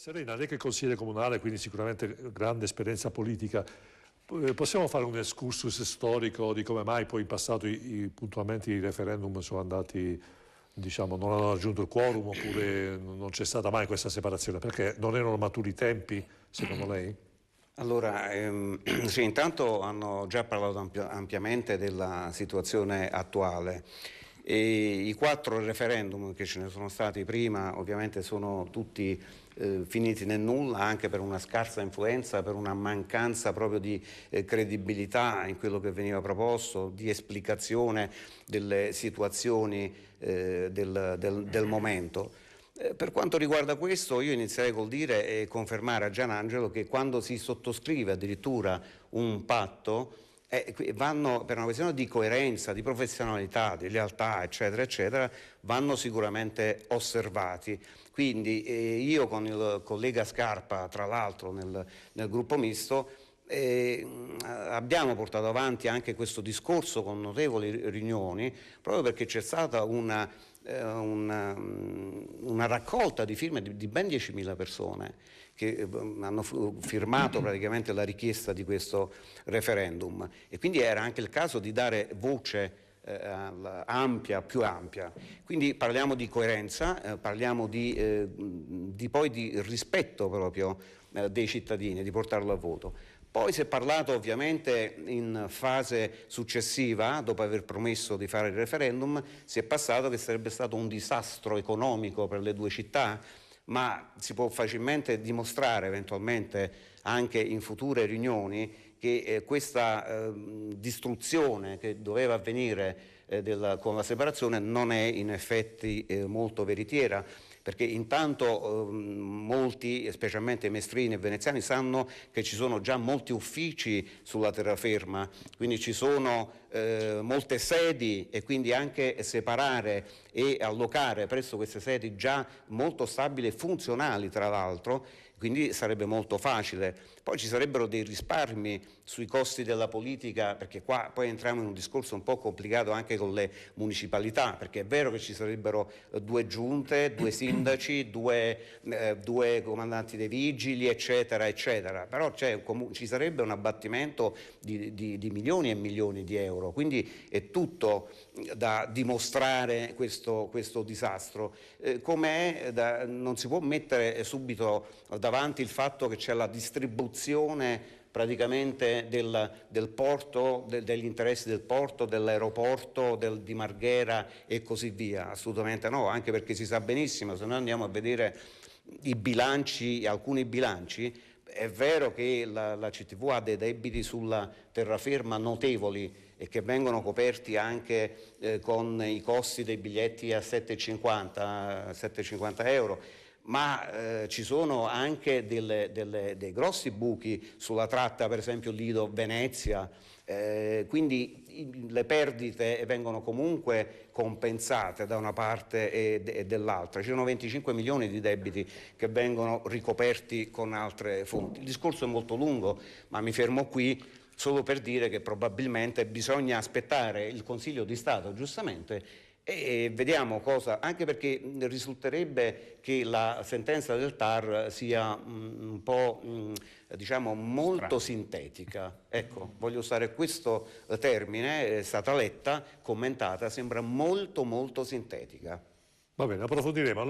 Serena, lei che è consigliere comunale, quindi sicuramente grande esperienza politica, possiamo fare un excursus storico di come mai poi in passato puntualmente i referendum sono andati, diciamo, non hanno raggiunto il quorum oppure non c'è stata mai questa separazione? Perché non erano maturi i tempi, secondo lei? Allora, sì, intanto hanno già parlato ampiamente della situazione attuale. E i 4 referendum che ce ne sono stati prima ovviamente sono tutti finiti nel nulla, anche per una scarsa influenza, per una mancanza proprio di credibilità in quello che veniva proposto, di esplicazione delle situazioni del momento. Per quanto riguarda questo, io inizierei col dire e confermare a Gianangelo che quando si sottoscrive addirittura un patto, vanno, per una questione di coerenza, di professionalità, di lealtà, eccetera, eccetera, vanno sicuramente osservati. Quindi io con il collega Scarpa, tra l'altro nel gruppo misto, abbiamo portato avanti anche questo discorso con notevoli riunioni, proprio perché c'è stata una raccolta di firme di ben 10.000 persone che hanno firmato praticamente la richiesta di questo referendum, e quindi era anche il caso di dare voce ampia, più ampia. Quindi parliamo di coerenza, parliamo poi di rispetto proprio dei cittadini, di portarlo a voto. Poi si è parlato ovviamente in fase successiva, dopo aver promesso di fare il referendum, si è passato che sarebbe stato un disastro economico per le 2 città, ma si può facilmente dimostrare eventualmente anche in future riunioni che questa distruzione che doveva avvenire con la separazione non è in effetti molto veritiera, perché intanto molti, specialmente mestrini e veneziani, sanno che ci sono già molti uffici sulla terraferma, quindi ci sono molte sedi, e quindi anche separare e allocare presso queste sedi già molto stabili e funzionali, tra l'altro, quindi sarebbe molto facile. Poi ci sarebbero dei risparmi sui costi della politica, perché qua poi entriamo in un discorso un po' complicato anche con le municipalità, perché è vero che ci sarebbero 2 giunte, 2 sindaci, 2 comandanti dei vigili, eccetera, eccetera, però ci sarebbe un abbattimento di milioni e milioni di euro, quindi è tutto da dimostrare questo disastro. Com'è, non si può mettere subito davanti il fatto che c'è la distribuzione praticamente del porto, degli interessi del porto, dell'aeroporto, di Marghera e così via. Assolutamente no, anche perché si sa benissimo, se noi andiamo a vedere i bilanci, alcuni bilanci, è vero che la CTV ha dei debiti sulla terraferma notevoli e che vengono coperti anche con i costi dei biglietti a 7,50 euro, ma ci sono anche dei grossi buchi sulla tratta, per esempio Lido-Venezia, quindi le perdite vengono comunque compensate da una parte e dell'altra. Ci sono 25 milioni di debiti che vengono ricoperti con altre fonti. Il discorso è molto lungo, ma mi fermo qui solo per dire che probabilmente bisogna aspettare il Consiglio di Stato, giustamente, e vediamo cosa, anche perché risulterebbe che la sentenza del TAR sia un po' diciamo molto sintetica. Ecco, voglio usare questo termine, è stata letta, commentata, sembra molto sintetica. Va bene, approfondiremo.